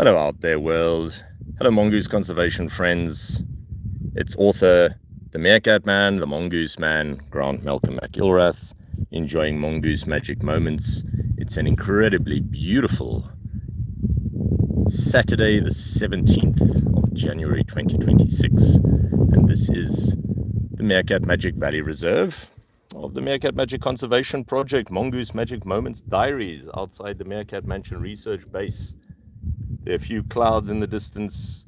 Hello out there world. Hello Mongoose conservation friends. It's author, the Meerkat man, the Mongoose man, Grant Malcolm mcilrath, enjoying Mongoose magic moments. It's an incredibly beautiful Saturday, the 17th of January 2026, and this is the Meerkat Magic Valley Reserve of the Meerkat Magic Conservation Project, Mongoose Magic Moments Diaries outside the Meerkatmanchen Research Base. There are a few clouds in the distance.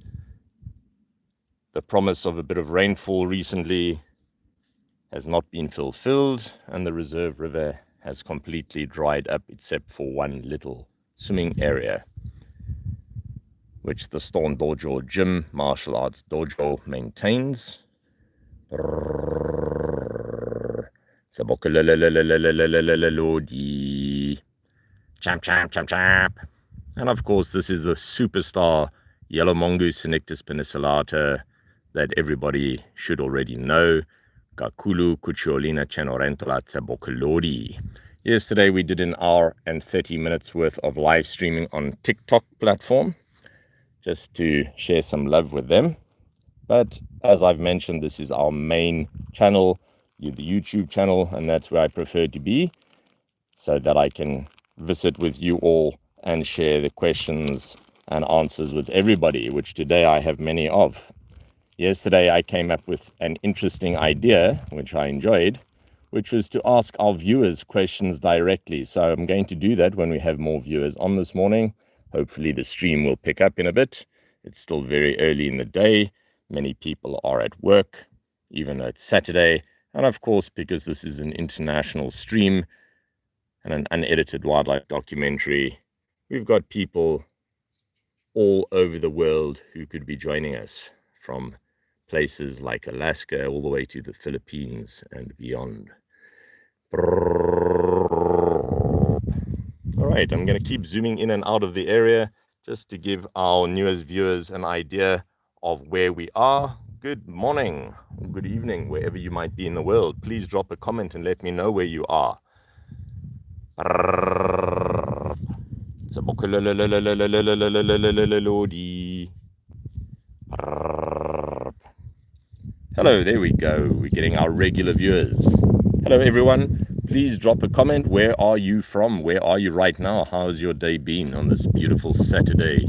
The promise of a bit of rainfall recently has not been fulfilled, and the reserve river has completely dried up except for one little swimming area, which the Stone Dojo Gym martial arts dojo maintains. TSEBOKOLODI. Champ, champ, champ, champ. And of course, this is the superstar yellow mongoose cynictispenicillata that everybody should already know. Kakulu kuchiolina chenorentola TSEBOKOLODI. Yesterday, we did an hour and 30 minutes worth of live streaming on TikTok platform, just to share some love with them. But as I've mentioned, this is our main channel, the YouTube channel, and that's where I prefer to be, so that I can visit with you all and share the questions and answers with everybody, which today I have many of. Yesterday I came up with an interesting idea, which I enjoyed, which was to ask our viewers questions directly. So I'm going to do that when we have more viewers on this morning. Hopefully the stream will pick up in a bit. It's still very early in the day. Many people are at work, even though it's Saturday. And of course, because this is an international stream and an unedited wildlife documentary, we've got people all over the world who could be joining us, from places like Alaska all the way to the Philippines and beyond. All right, I'm going to keep zooming in and out of the area just to give our newest viewers an idea of where we are. Good morning, or good evening, wherever you might be in the world. Please drop a comment and let me know where you are. Hello, there we go. We're getting our regular viewers. Hello, everyone. Please drop a comment. Where are you from? Where are you right now? How's your day been on this beautiful Saturday?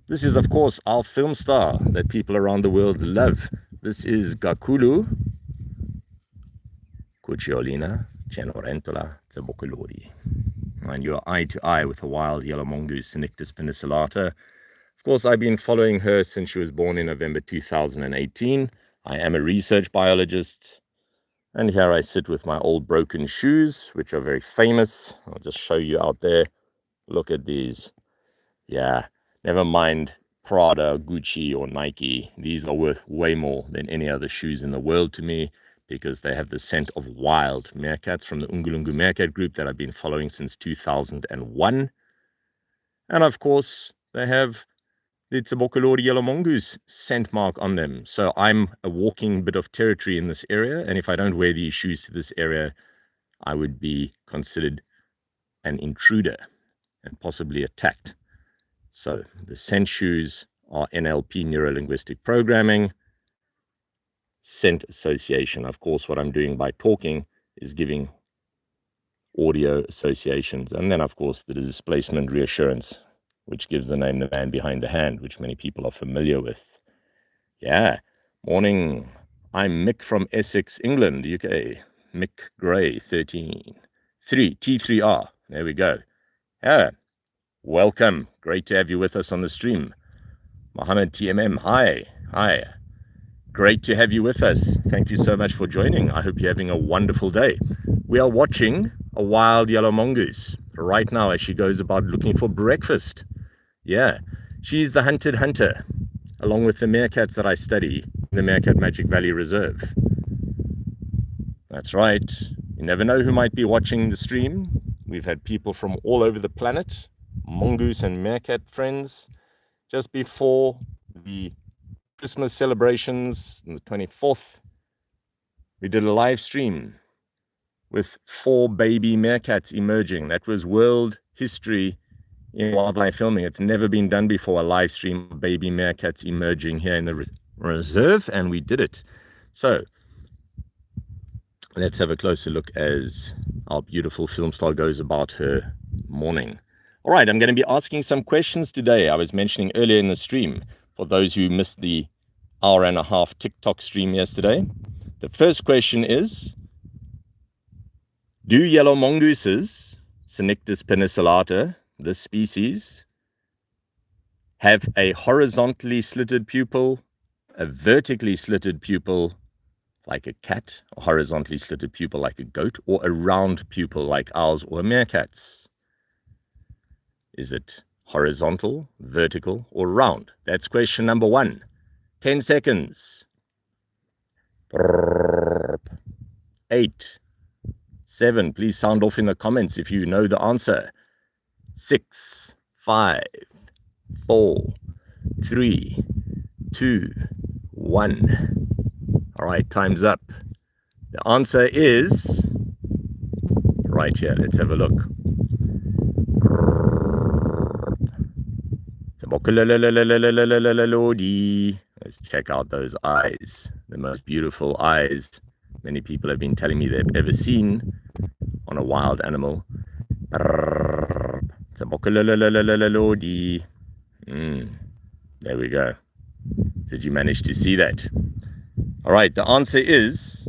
This is, of course, our film star that people around the world love. This is Kakulu kuchiolina chenorentola TSEBOKOLODI. And you're eye to eye with a wild yellow mongoose, cynictispenicillata. Of course, I've been following her since she was born in November 2018. I am a research biologist. And here I sit with my old broken shoes, which are very famous. I'll just show you out there. Look at these. Yeah, never mind Prada, Gucci, or Nike. These are worth way more than any other shoes in the world to me, because they have the scent of wild meerkats from the Ungulungu Meerkat group that I've been following since 2001. And of course, they have the TSEBOKOLODI yellow mongoose scent mark on them. So I'm a walking bit of territory in this area, and if I don't wear these shoes to this area, I would be considered an intruder and possibly attacked. So the scent shoes are NLP, neuro-linguistic programming, scent association. Of course, what I'm doing by talking is giving audio associations. And then, of course, the displacement reassurance, which gives the name the man behind the hand, which many people are familiar with. Yeah, morning. I'm Mick from Essex, England, UK. Mick Gray, T3R. There we go. Yeah, welcome. Great to have you with us on the stream. Mohammed TMM, hi. Hi. Great to have you with us. Thank you so much for joining. I hope you're having a wonderful day. We are watching a wild yellow mongoose right now as she goes about looking for breakfast. Yeah, she's the hunted hunter, along with the meerkats that I study in the Meerkat Magic Valley Reserve. That's right. You never know who might be watching the stream. We've had people from all over the planet, mongoose and meerkat friends. Just before the Christmas celebrations on the 24th, we did a live stream with 4 baby meerkats emerging. That was World History in wildlife filming. It's never been done before, a live stream of baby meerkats emerging here in the reserve, and we did it. So let's have a closer look as our beautiful film star goes about her morning. All right, I'm going to be asking some questions today. I was mentioning earlier in the stream, for those who missed the hour-and-a-half TikTok stream yesterday, the first question is, do yellow mongooses, cynictispenicillata, this species, have a horizontally slitted pupil, a vertically slitted pupil like a cat, a horizontally slitted pupil like a goat, or a round pupil like ours or a meerkat's? Is it horizontal, vertical, or round? That's question number 1. 10 seconds. 8, 7. Please sound off in the comments if you know the answer. 6, 5, 4, 3, 2, 1. All right, time's up. The answer is right here. Let's have a look. Let's check out those eyes. The most beautiful eyes many people have been telling me they've ever seen on a wild animal. There we go. Did you manage to see that? All right, the answer is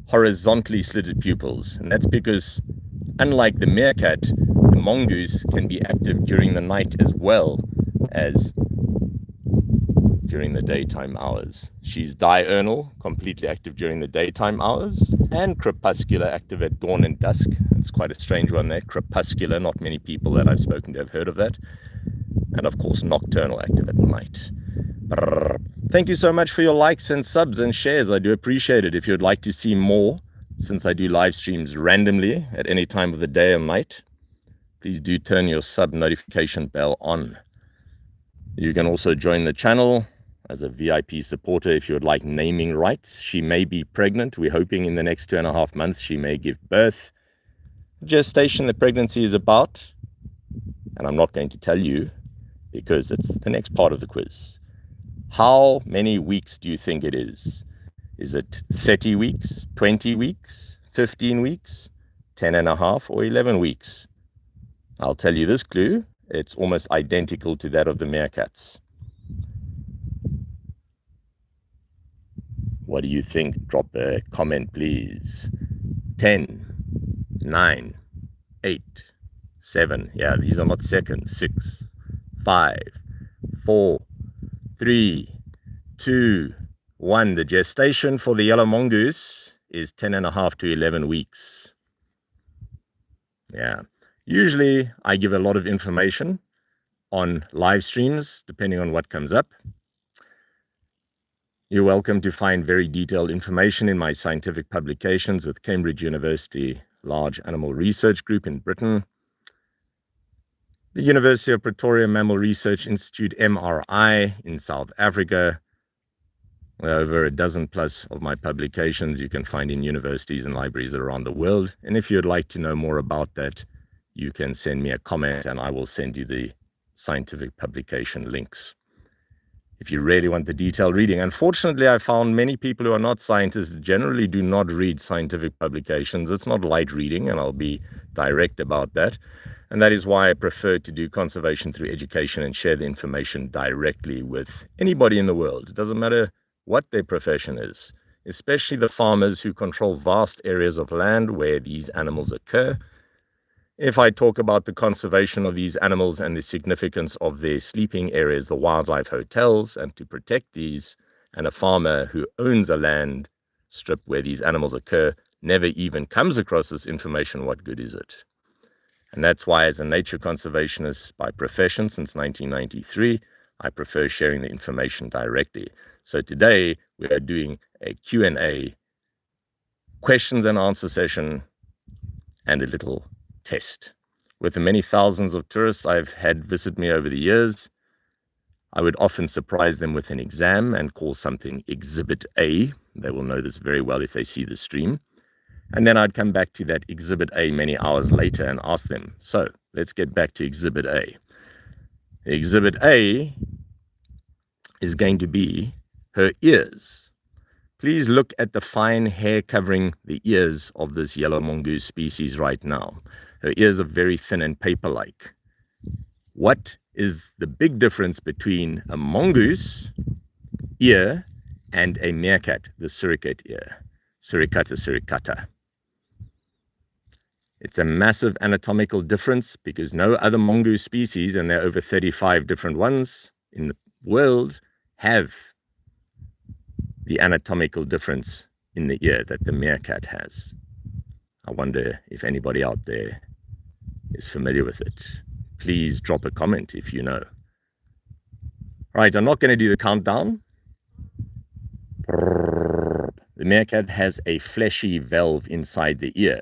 horizontally slitted pupils. And that's because, unlike the meerkat, the mongoose can be active during the night as well as during the daytime hours. She's diurnal, completely active during the daytime hours, and crepuscular, active at dawn and dusk. It's quite a strange one there, crepuscular. Not many people that I've spoken to have heard of that. And of course, nocturnal, active at night. Thank you so much for your likes and subs and shares. I do appreciate it. If you'd like to see more, since I do live streams randomly at any time of the day or night, please do turn your sub notification bell on. You can also join the channel as a VIP supporter if you would like naming rights. She may be pregnant. We're hoping in the next 2.5 months she may give birth. The gestation the pregnancy is about, and I'm not going to tell you because it's the next part of the quiz. How many weeks do you think it is? Is it 30 weeks, 20 weeks, 15 weeks, 10.5, or 11 weeks? I'll tell you this clue. It's almost identical to that of the meerkats. What do you think? Drop a comment, please. 10, 9, 8, 7. Yeah, these are not seconds. 6, 5, 4, 3, 2, 1. The gestation for the yellow mongoose is 10.5 to 11 weeks. Yeah. Usually I give a lot of information on live streams, depending on what comes up. You're welcome to find very detailed information in my scientific publications with Cambridge University Large Animal Research Group in Britain, the University of Pretoria Mammal Research Institute, MRI, in South Africa. Over a dozen plus of my publications you can find in universities and libraries around the world. And if you'd like to know more about that, you can send me a comment and I will send you the scientific publication links if you really want the detailed reading. Unfortunately, I found many people who are not scientists generally do not read scientific publications. It's not light reading, and I'll be direct about that. And that is why I prefer to do conservation through education and share the information directly with anybody in the world. It doesn't matter what their profession is, especially the farmers who control vast areas of land where these animals occur. If I talk about the conservation of these animals and the significance of their sleeping areas, the wildlife hotels, and to protect these, and a farmer who owns a land strip where these animals occur never even comes across this information, what good is it? And that's why, as a nature conservationist by profession since 1993, I prefer sharing the information directly. So today we are doing a Q&A, questions and answer session, and a little test. With the many thousands of tourists I've had visit me over the years, I would often surprise them with an exam and call something Exhibit A. They will know this very well if they see the stream. And then I'd come back to that Exhibit A many hours later and ask them, so let's get back to Exhibit A. Exhibit A is going to be her ears. Please look at the fine hair covering the ears of this yellow mongoose species right now. Her ears are very thin and paper-like. What is the big difference between a mongoose ear and a meerkat, the suricate ear? Suricata, suricata. It's a massive anatomical difference because no other mongoose species, and there are over 35 different ones in the world, have the anatomical difference in the ear that the meerkat has. I wonder if anybody out there is familiar with it. Please drop a comment if you know. Right, I'm not going to do the countdown. The meerkat has a fleshy valve inside the ear,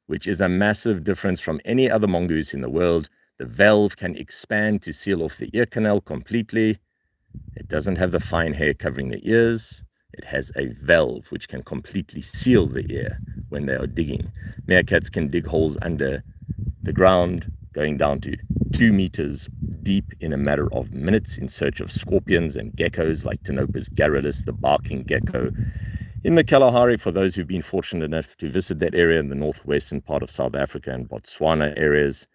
which is a massive difference from any other mongoose in the world. The valve can expand to seal off the ear canal completely. It doesn't have the fine hair covering the ears. It has a valve which can completely seal the ear when they are digging. Meerkats can dig holes under the ground, going down to 2 meters deep in a matter of minutes in search of scorpions and geckos like Tinopus garrulus, the barking gecko. In the Kalahari, for those who've been fortunate enough to visit that area in the northwestern part of South Africa and Botswana areas,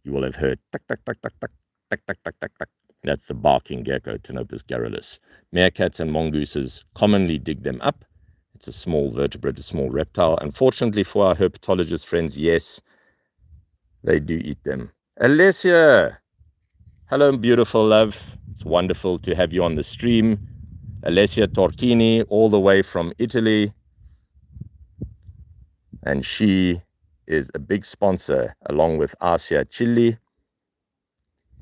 you will have heard tuck, tuck, tuck, tuck, tuck, tuck, tuck, tuck, tuck, tuck. That's the barking gecko, Tinopus garrulus. Meerkats and mongooses commonly dig them up. It's a small vertebrate, a small reptile. Unfortunately for our herpetologist friends, yes, they do eat them. Alessia! Hello, beautiful love. It's wonderful to have you on the stream. Alessia Torchini, all the way from Italy. And she is a big sponsor, along with Asia Chilli,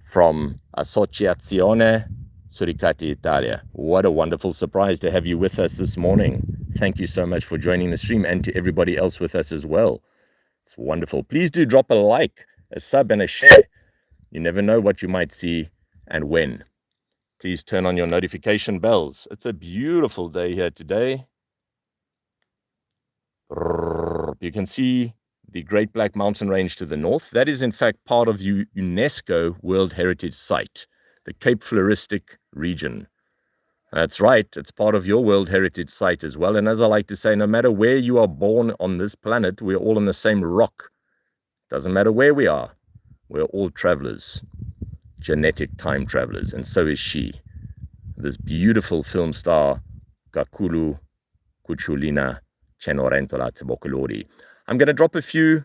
from Associazione Suricati Italia. What a wonderful surprise to have you with us this morning. Thank you so much for joining the stream, and to everybody else with us as well. It's wonderful. Please do drop a like, a sub, and a share. You never know what you might see and when. Please turn on your notification bells. It's a beautiful day here today. You can see the Great Black Mountain Range to the north. That is in fact part of UNESCO World Heritage Site, the Cape Floristic region. That's right, it's part of your World Heritage Site as well. And as I like to say, no matter where you are born on this planet, we're all on the same rock. Doesn't matter where we are, we're all travelers, genetic time travelers, and so is she. This beautiful film star, Kakulu Kuchulina Chenorentola TSEBOKOLODI. I'm going to drop a few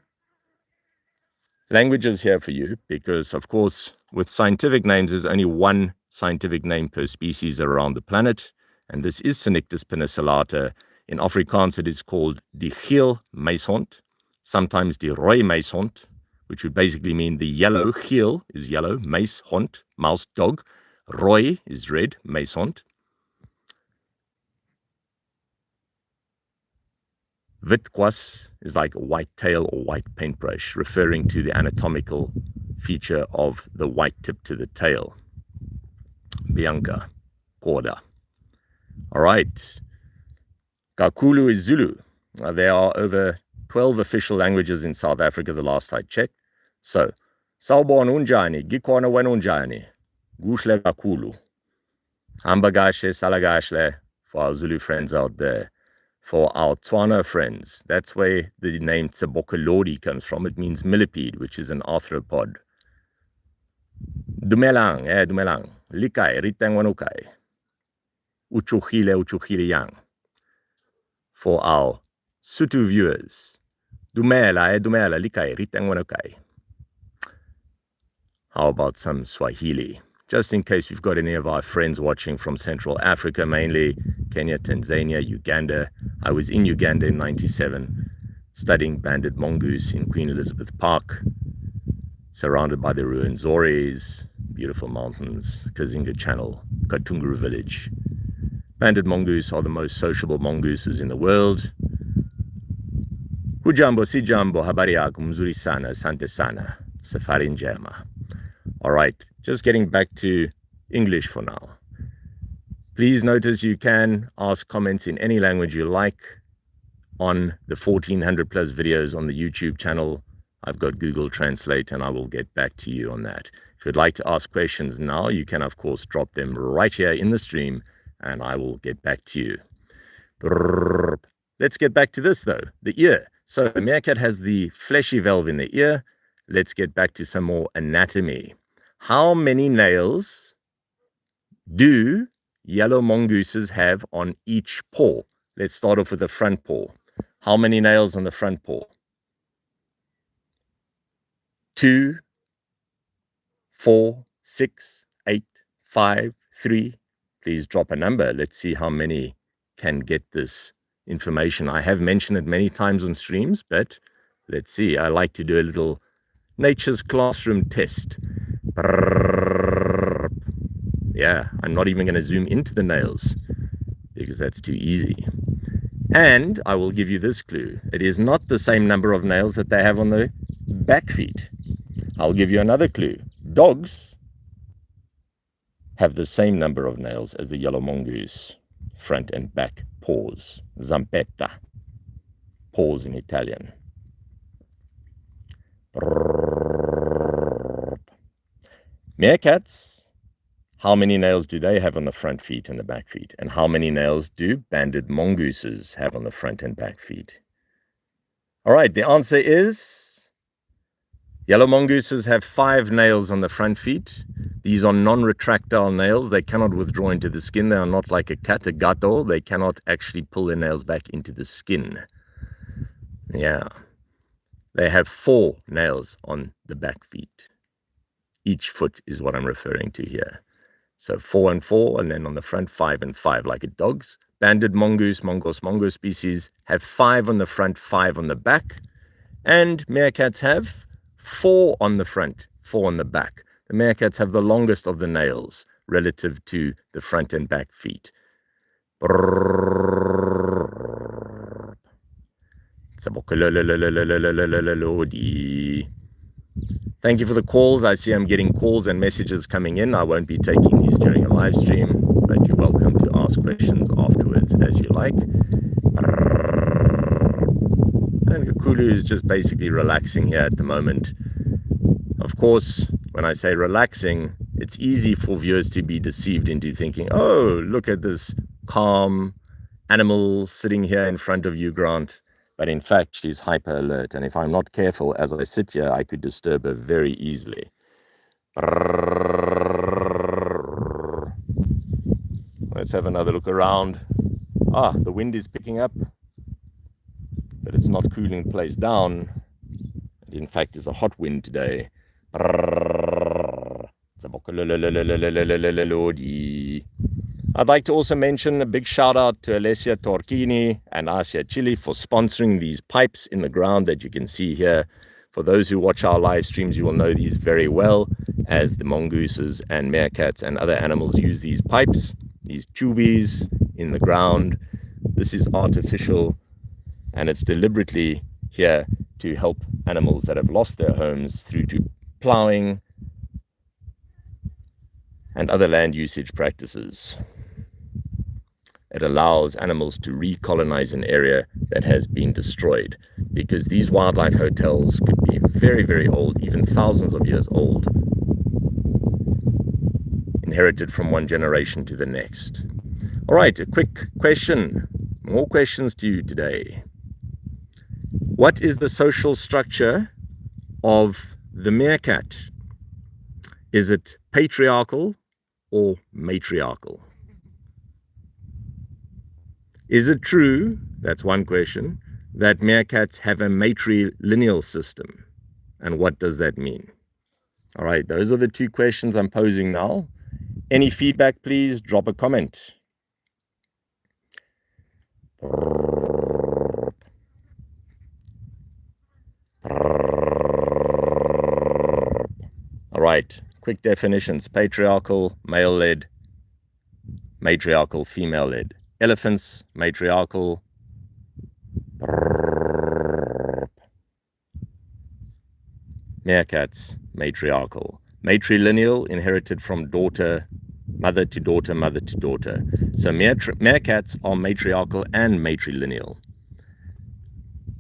languages here for you because, of course, with scientific names, there's only one scientific name per species around the planet, and this is cynictispenicillata. In Afrikaans, it is called die geel meishond, sometimes die rooi meishond, which would basically mean the yellow. Geel is yellow, meishond, mouse dog. Rooi is red, meishond. Witkwast is like a white tail or white paintbrush, referring to the anatomical feature of the white tip to the tail. Bianca, Koda. All right. Kakulu is Zulu. There are over 12 official languages in South Africa, the last I checked. So, Sawubona unjani, gikhona wena unjani, guhle Kakulu. Hambagashe, salagashle, for our Zulu friends out there. For our Tswana friends, that's where the name TSEBOKOLODI comes from. It means millipede, which is an arthropod. Dumelang, dumelang. Likai, ritang wanukai. Uchuhile yang. For our Sotho viewers, dumela, dumela, likai, ritang wanukai. How about some Swahili? Just in case we've got any of our friends watching from Central Africa, mainly Kenya, Tanzania, Uganda. I was in Uganda in '97, studying banded mongoose in Queen Elizabeth Park, surrounded by the Ruwenzori's, beautiful mountains, Kazinga Channel, Katunguru village. Banded mongoose are the most sociable mongooses in the world. Hujambo, si jambo, habari yako, mzuri sana, asante sana, safari njema. All right, just getting back to English for now. Please notice you can ask comments in any language you like. on the 1400 plus videos on the YouTube channel. I've got Google Translate, and I will get back to you on that. If you'd like to ask questions now, you can, of course, drop them right here in the stream, and I will get back to you. Let's get back to this, though, the ear. So the meerkat has the fleshy valve in the ear. Let's get back to some more anatomy. How many nails do yellow mongooses have on each paw? Let's start off with the front paw. How many nails on the front paw? 2, 4, 6, 8, 5, 3. Please drop a number. Let's see how many can get this information. I have mentioned it many times on streams, but let's see. I like to do a little nature's classroom test. Yeah, I'm not even going to zoom into the nails because that's too easy. And I will give you this clue. It is not the same number of nails that they have on the back feet. I'll give you another clue. Dogs have the same number of nails as the yellow mongoose, front and back paws. Zampetta. Paws in Italian. Meerkats, how many nails do they have on the front feet and the back feet? And how many nails do banded mongooses have on the front and back feet? All right, the answer is yellow mongooses have 5 nails on the front feet. These are non-retractile nails. They cannot withdraw into the skin. They are not like a cat, a gato. They cannot actually pull their nails back into the skin. Yeah. They have 4 nails on the back feet. Each foot is what I'm referring to here. So 4 and 4, and then on the front 5 and 5, like a dog's. Banded mongoose, Mongo species have 5 on the front, 5 on the back. And meerkats have 4 on the front, 4 on the back. The meerkats have the longest of the nails relative to the front and back feet. Thank you for the calls. I see I'm getting calls and messages coming in. I won't be taking these during a live stream, but you're welcome to ask questions afterwards as you like. And Kukulu is just basically relaxing here at the moment. Of course, when I say relaxing, it's easy for viewers to be deceived into thinking, oh, look at this calm animal sitting here in front of you, Grant. But in fact, she's hyper alert. And if I'm not careful as I sit here, I could disturb her very easily. Let's have another look around. Ah, the wind is picking up, but it's not cooling the place down. It in fact is a hot wind today. I'd like to also mention a big shout out to Alessia Torchini and Asia Chili for sponsoring these pipes in the ground that you can see here. For those who watch our live streams, you will know these very well, as the mongooses and meerkats and other animals use these pipes, these tubies in the ground. This is artificial, and it's deliberately here to help animals that have lost their homes through to plowing and other land usage practices. It allows animals to recolonize an area that has been destroyed, because these wildlife hotels could be very, very old, even thousands of years old, inherited from one generation to the next. All right, a quick question. More questions to you today. What is the social structure of the meerkat? Is it patriarchal or matriarchal? Is it true, that's one question, that meerkats have a matrilineal system? And what does that mean? All right, those are the 2 questions I'm posing now. Any feedback, please drop a comment. All right, quick definitions. Patriarchal, male-led. Matriarchal, female-led. Elephants, matriarchal. Meerkats, matriarchal. Matrilineal, inherited from daughter, mother to daughter, mother to daughter. So meerkats are matriarchal and matrilineal.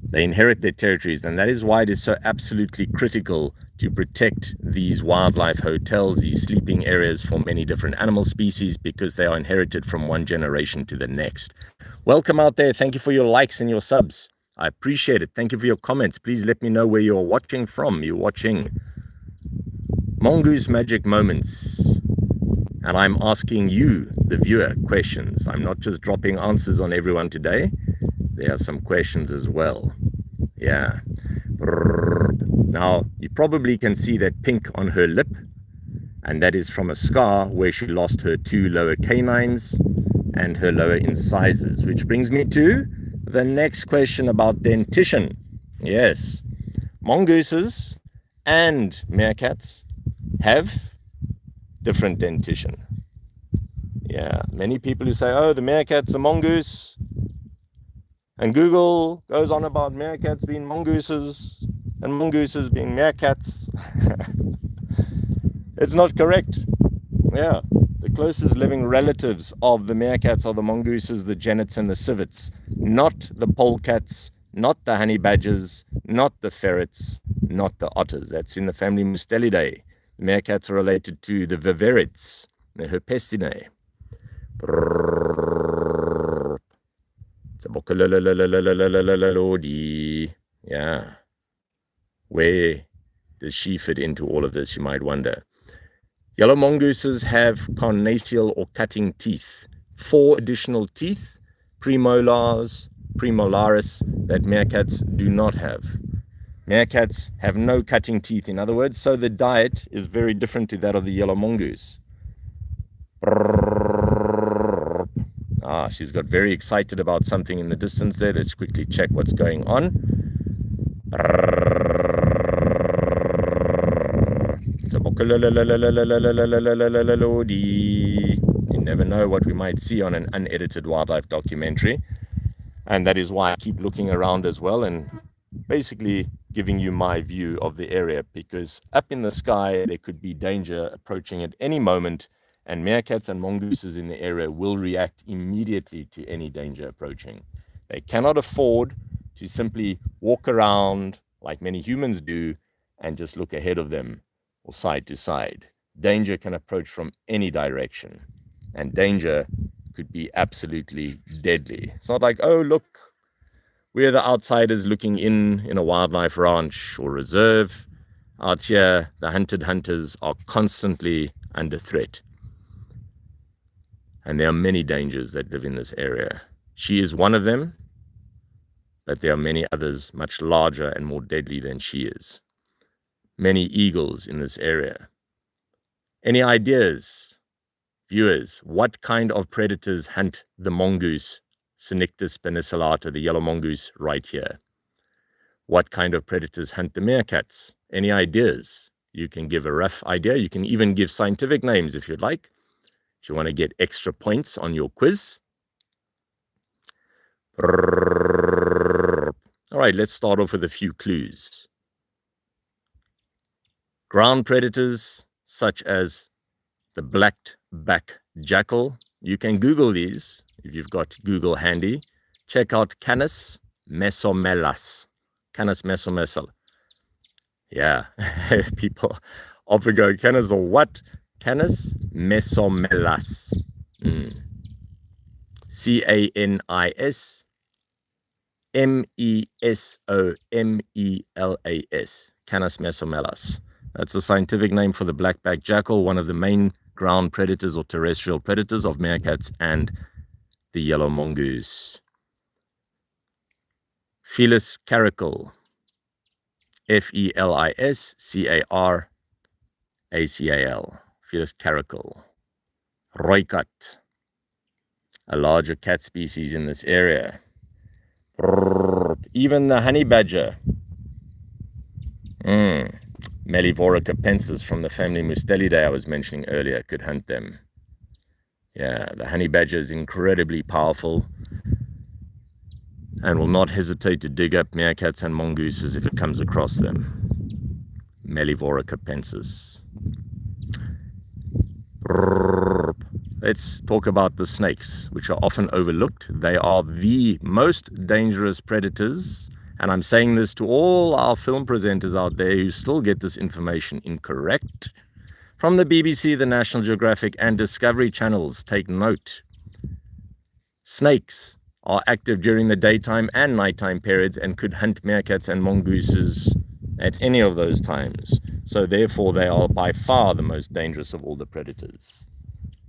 They inherit their territories, and that is why it is so absolutely critical to protect these wildlife hotels, these sleeping areas for many different animal species, because they are inherited from one generation to the next. Welcome out there. Thank you for your likes and your subs. I appreciate it. Thank you for your comments. Please let me know where you're watching from. You're watching Mongoose Magic Moments. And I'm asking you, the viewer, questions. I'm not just dropping answers on everyone today. There are some questions as well. Yeah. Now, you probably can see that pink on her lip, and that is from a scar where she lost her 2 lower canines and her lower incisors, which brings me to the next question about dentition. Yes, mongooses and meerkats have different dentition. Yeah, many people who say, oh, the meerkat's a mongoose, and Google goes on about meerkats being mongooses and mongooses being meerkats. It's not correct. Yeah, the closest living relatives of the meerkats are the mongooses, the genets, and the civets, not the polecats, not the honey badgers, not the ferrets, not the otters. That's in the family Mustelidae. The meerkats are related to the viverids, the herpestinae. TSEBOKOLODI. Yeah. Where does she fit into all of this, you might wonder? Yellow mongooses have carnassial or cutting teeth. 4 additional teeth, premolars, premolaris, that meerkats do not have. Meerkats have no cutting teeth, in other words, so the diet is very different to that of the yellow mongoose. Ah, she's got very excited about something in the distance there. Let's quickly check what's going on. You never know what we might see on an unedited wildlife documentary. And that is why I keep looking around as well and basically giving you my view of the area, because up in the sky there could be danger approaching at any moment, and meerkats and mongooses in the area will react immediately to any danger approaching. They cannot afford to simply walk around like many humans do and just look ahead of them or side to side. Danger can approach from any direction, and danger could be absolutely deadly. It's not like, oh, look, we're the outsiders looking in a wildlife ranch or reserve. Out here, the hunted hunters are constantly under threat. And there are many dangers that live in this area. She is one of them, but there are many others much larger and more deadly than she is. Many eagles in this area. Any ideas, viewers, what kind of predators hunt the mongoose, cynictispenicillata, the yellow mongoose right here? What kind of predators hunt the meerkats? Any ideas? You can give a rough idea. You can even give scientific names if you'd like, if you want to get extra points on your quiz. All right, let's start off with a few clues. Ground predators such as the black-back jackal. You can Google these if you've got Google handy. Check out Canis mesomelas. Canis mesomelas. Yeah, people often go, Canis or what? Canis mesomelas. CANISMESOMELAS. Canis mesomelas. That's the scientific name for the black-back jackal, one of the main ground predators or terrestrial predators of meerkats and the yellow mongoose. Felis caracal. FELISCARACAL. Felis caracal. Roikat. A larger cat species in this area. Even the honey badger. Melivoracapensis from the family Mustelidae I was mentioning earlier could hunt them. Yeah, the honey badger is incredibly powerful and will not hesitate to dig up meerkats and mongooses if it comes across them. Melivoracapensis. Let's talk about the snakes, which are often overlooked. They are the most dangerous predators And I'm saying this to all our film presenters out there who still get this information incorrect. From the BBC, the National Geographic, and Discovery channels, take note. Snakes are active during the daytime and nighttime periods and could hunt meerkats and mongooses at any of those times. So therefore, they are by far the most dangerous of all the predators.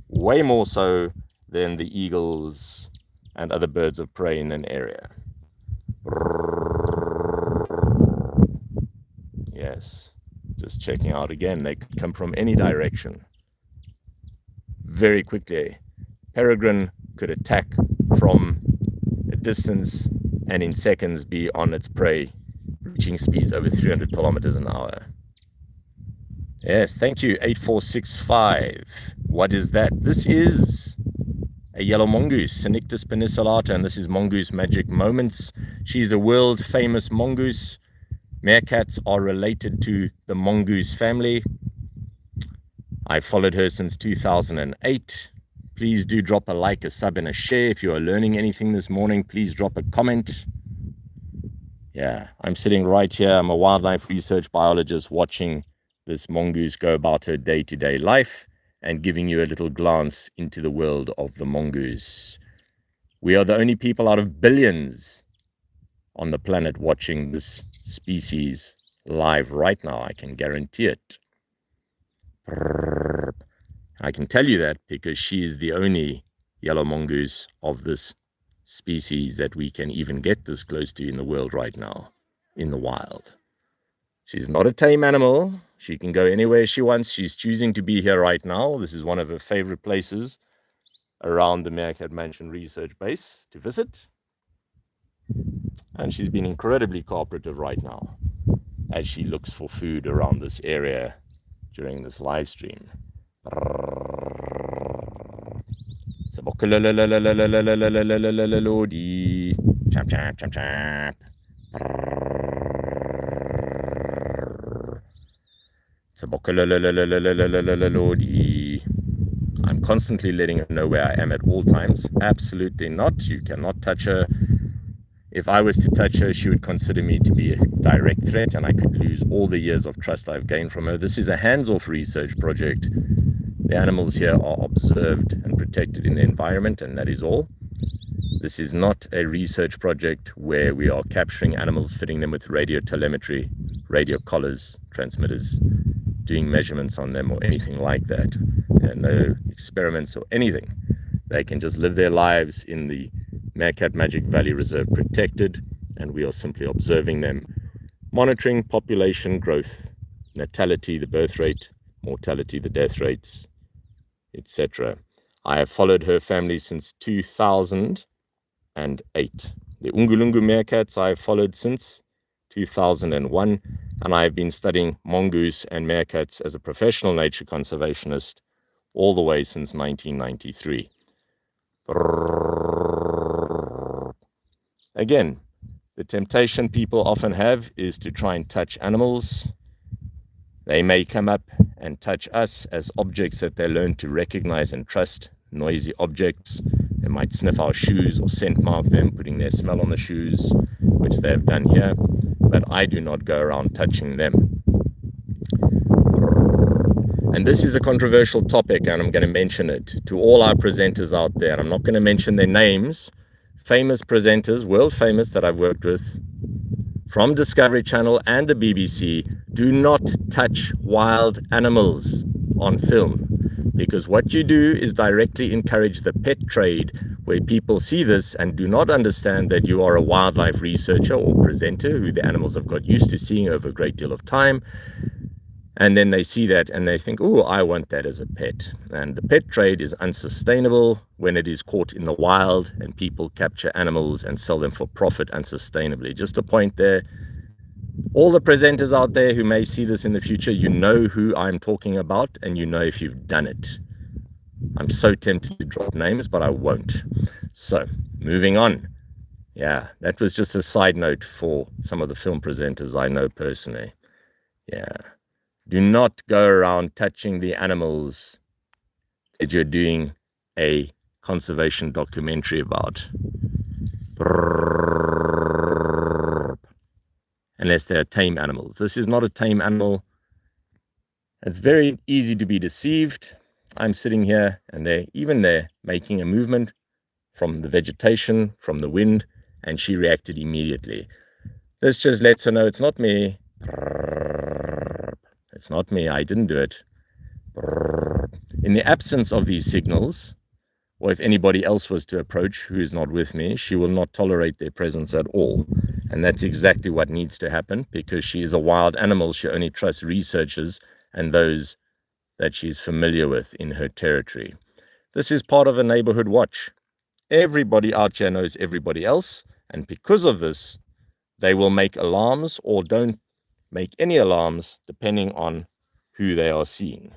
Way more so than the eagles and other birds of prey in an area. Yes, just checking out again. They could come from any direction. Very quickly. Peregrine could attack from a distance and in seconds be on its prey, reaching speeds over 300 kilometers an hour. Yes, thank you, 8465. What is that? This is a yellow mongoose, cynictispenicillata, and this is Mongoose Magic Moments. She's a world famous mongoose. Meerkats are related to the mongoose family. I followed her since 2008. Please do drop a like, a sub, and a share. If you are learning anything this morning, please drop a comment. Yeah, I'm sitting right here. I'm a wildlife research biologist watching this mongoose go about her day-to-day life and giving you a little glance into the world of the mongoose. We are the only people out of billions on the planet watching this species live right now. I can guarantee it. I can tell you that because she is the only yellow mongoose of this species that we can even get this close to in the world right now, in the wild. She's not a tame animal. She can go anywhere she wants. She's choosing to be here right now. This is one of her favorite places around the Meerkatmansion research base to visit. And she's been incredibly cooperative right now as she looks for food around this area during this live stream. TSEBOKOLODI. Chomp, chomp, chomp, chomp. TSEBOKOLODI. I'm constantly letting her know where I am at all times. Absolutely not. You cannot touch her. If I was to touch her, she would consider me to be a direct threat, and I could lose all the years of trust I've gained from her. This is a hands-off research project. The animals here are observed and protected in the environment, and that is all. This is not a research project where we are capturing animals, fitting them with radio telemetry, radio collars, transmitters, doing measurements on them or anything like that. There are no experiments or anything. They can just live their lives in the Meerkatmagic Valley Reserve protected, and we are simply observing them, monitoring population growth, natality, the birth rate, mortality, the death rates, etc. I have followed her family since 2008. The Ungulungu Meerkats I have followed since 2001, and I have been studying mongoose and meerkats as a professional nature conservationist all the way since 1993. Again, the temptation people often have is to try and touch animals. They may come up and touch us as objects that they learn to recognize and trust, noisy objects. They might sniff our shoes or scent mark them, putting their smell on the shoes, which they have done here, but I do not go around touching them. And this is a controversial topic, and I'm going to mention it to all our presenters out there. And I'm not going to mention their names. Famous presenters, world famous, that I've worked with from Discovery Channel and the BBC, do not touch wild animals on film, because what you do is directly encourage the pet trade, where people see this and do not understand that you are a wildlife researcher or presenter who the animals have got used to seeing over a great deal of time. And then they see that and they think, oh, I want that as a pet. And the pet trade is unsustainable when it is caught in the wild and people capture animals and sell them for profit unsustainably. Just a point there. All the presenters out there who may see this in the future, you know who I'm talking about, and you know if you've done it. I'm so tempted to drop names, but I won't. So, moving on. Yeah, that was just a side note for some of the film presenters I know personally. Yeah. Do not go around touching the animals that you're doing a conservation documentary about. unless they're tame animals. This is not a tame animal. It's very easy to be deceived. I'm sitting here and they're making a movement from the vegetation, from the wind, and she reacted immediately. This just lets her know it's not me. It's not me, I didn't do it. In the absence of these signals, or if anybody else was to approach who is not with me, she will not tolerate their presence at all. And that's exactly what needs to happen, because she is a wild animal. She only trusts researchers and those that she's familiar with in her territory. This is part of a neighborhood watch. Everybody out here knows everybody else, and because of this, they will make alarms or don't make any alarms depending on who they are seeing.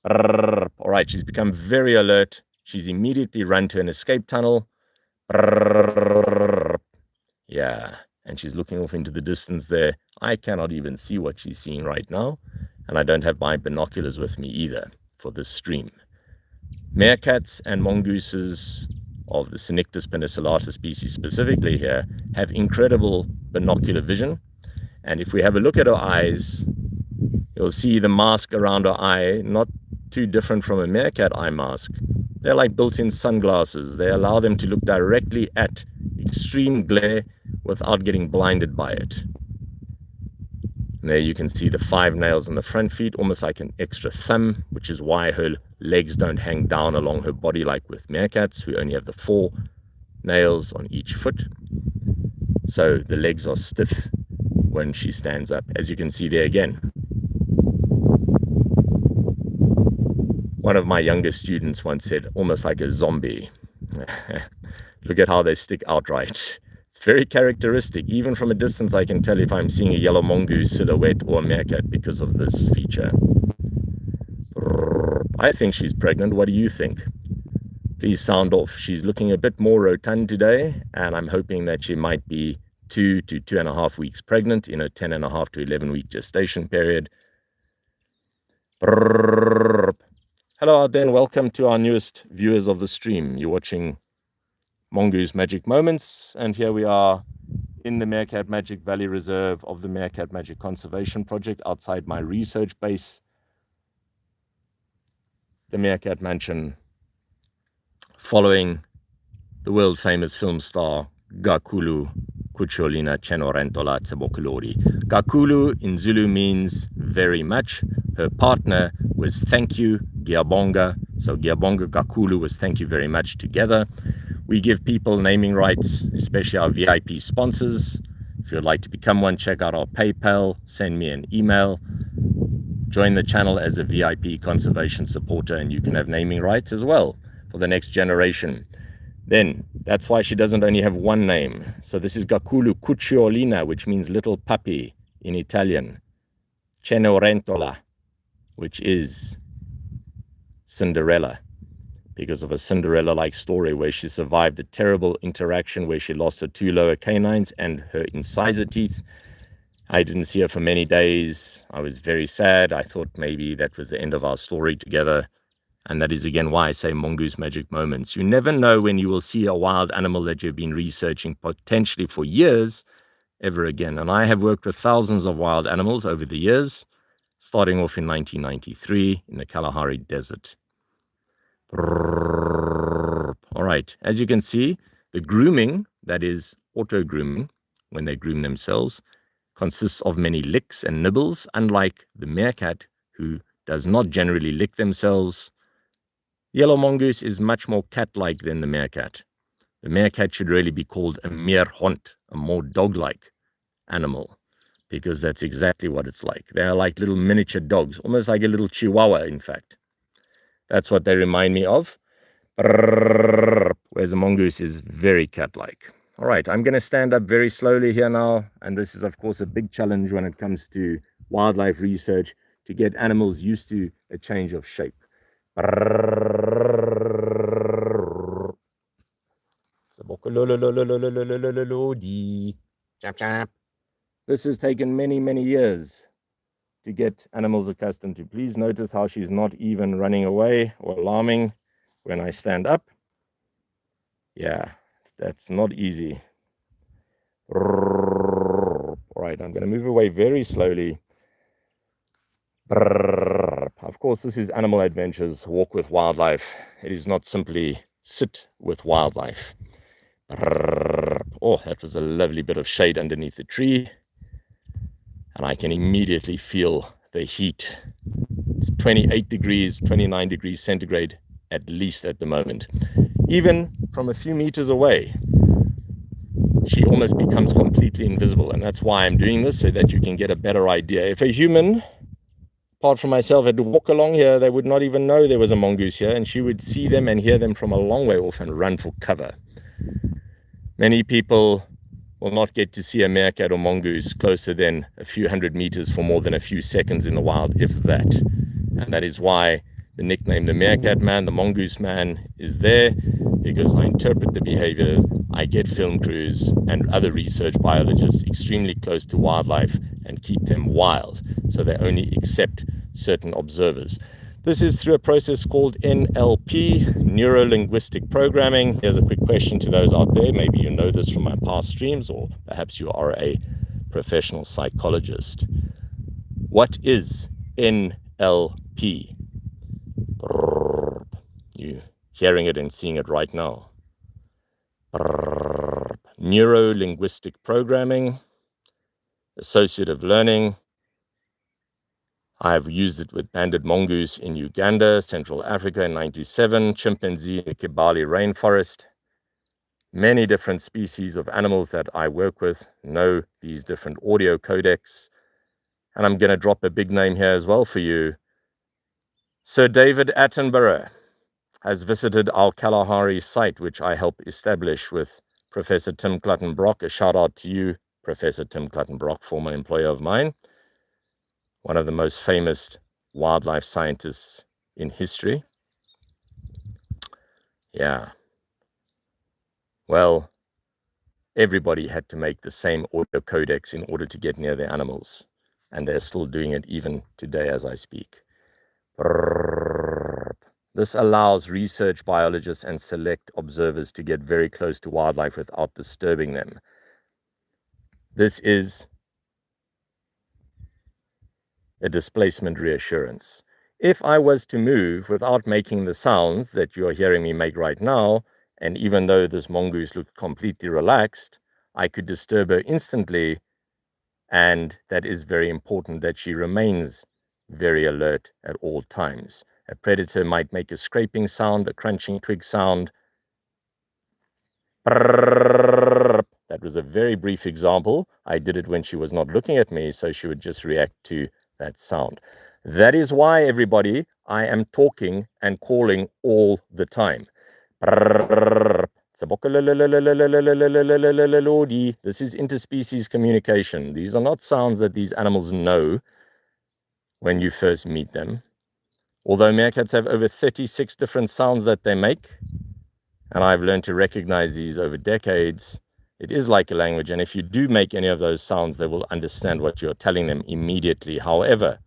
All right, she's become very alert. She's immediately run to an escape tunnel. Yeah, and she's looking off into the distance there. I cannot even see what she's seeing right now, and I don't have my binoculars with me either for this stream. Meerkats and mongooses of the cynictispenicillata species specifically here have incredible binocular vision. And if we have a look at her eyes, you'll see the mask around her eye, not too different from a meerkat eye mask. They're like built-in sunglasses. They allow them to look directly at extreme glare without getting blinded by it. And there you can see the 5 nails on the front feet, almost like an extra thumb, which is why her legs don't hang down along her body like with meerkats, who only have the 4 nails on each foot. So the legs are stiff when she stands up, as you can see there again. One of my younger students once said, almost like a zombie. Look at how they stick out right. It's very characteristic. Even from a distance, I can tell if I'm seeing a yellow mongoose silhouette or a meerkat because of this feature. I think she's pregnant. What do you think? Please sound off. She's looking a bit more rotund today, and I'm hoping that she might be 2 to 2.5 weeks pregnant in a 10.5 to 11-week gestation period. Hello out there, and welcome to our newest viewers of the stream. You're watching Mongoose Magic Moments, and here we are in the Meerkat Magic Valley Reserve of the Meerkat Magic Conservation Project outside my research base, the Meerkatmanchen, following the world famous film star Gakulu Kucholina Chenorentola TSEBOKOLODI. Gakulu in Zulu means very much. Her partner was thank you, Giabonga. So Giabonga Gakulu was thank you very much together. We give people naming rights, especially our VIP sponsors. If you'd like to become one, check out our PayPal, send me an email, join the channel as a VIP conservation supporter, and you can have naming rights as well for the next generation. Then that's why she doesn't only have one name. So this is Gakulu Cucciolina, which means little puppy in Italian. Cenerentola, which is Cinderella, because of a Cinderella-like story where she survived a terrible interaction where she lost her 2 lower canines and her incisor teeth. I didn't see her for many days. I was very sad. I thought maybe that was the end of our story together. And that is again why I say Mongoose Magic Moments. You never know when you will see a wild animal that you've been researching potentially for years ever again. And I have worked with thousands of wild animals over the years, starting off in 1993 in the Kalahari Desert. All right, as you can see, the grooming, that is auto-grooming, when they groom themselves, consists of many licks and nibbles, unlike the meerkat, who does not generally lick themselves. Yellow mongoose is much more cat-like than the meerkat. The meerkat should really be called a meerhond, a more dog-like animal, because that's exactly what it's like. They are like little miniature dogs, almost like a little chihuahua, in fact. That's what they remind me of. Whereas the mongoose is very cat-like. All right, I'm going to stand up very slowly here now, and this is, of course, a big challenge when it comes to wildlife research, to get animals used to a change of shape. This has taken many, many years to get animals accustomed to. Please notice how she's not even running away or alarming when I stand up. Yeah, that's not easy. All right, right, I'm going to move away very slowly. Of course, this is Animal Adventures, Walk with Wildlife. It is not simply sit with wildlife. Oh, that was a lovely bit of shade underneath the tree. And I can immediately feel the heat. It's 28 degrees, 29 degrees centigrade, at least at the moment. Even from a few meters away, she almost becomes completely invisible. And that's why I'm doing this, so that you can get a better idea. If a human, apart from myself, had to walk along here, they would not even know there was a mongoose here, and she would see them and hear them from a long way off and run for cover. Many people will not get to see a meerkat or mongoose closer than a few hundred meters for more than a few seconds in the wild, if that. And that is why the nickname the Meerkat Man, the Mongoose Man, is there, because I interpret the behavior. I get film crews and other research biologists extremely close to wildlife and keep them wild, so they only accept certain observers. This is through a process called NLP, Neuro-Linguistic Programming. Here's a quick question to those out there. Maybe you know this from my past streams, or perhaps you are a professional psychologist. What is NLP? You're hearing it and seeing it right now. Neuro-Linguistic Programming, Associative Learning. I've used it with banded mongoose in Uganda, Central Africa in '97, chimpanzee in the Kibale rainforest. Many different species of animals that I work with know these different audio codecs. And I'm going to drop a big name here as well for you. Sir David Attenborough has visited our Kalahari site, which I helped establish with Professor Tim Clutton-Brock. A shout out to you, Professor Tim Clutton-Brock, former employer of mine. One of the most famous wildlife scientists in history. Yeah. Well, everybody had to make the same audio codecs in order to get near the animals. And they're still doing it even today as I speak. This allows research biologists and select observers to get very close to wildlife without disturbing them. This is a displacement reassurance. If I was to move without making the sounds that you're hearing me make right now, and even though this mongoose looked completely relaxed, I could disturb her instantly, and that is very important that she remains very alert at all times. A predator might make a scraping sound, a crunching twig sound. That was a very brief example. I did it when she was not looking at me, so she would just react to that sound. That is why, everybody, I am talking and calling all the time. This is interspecies communication. These are not sounds that these animals know when you first meet them. Although meerkats have over 36 different sounds that they make, and I've learned to recognize these over decades, it is like a language, and if you do make any of those sounds, they will understand what you're telling them immediately. However,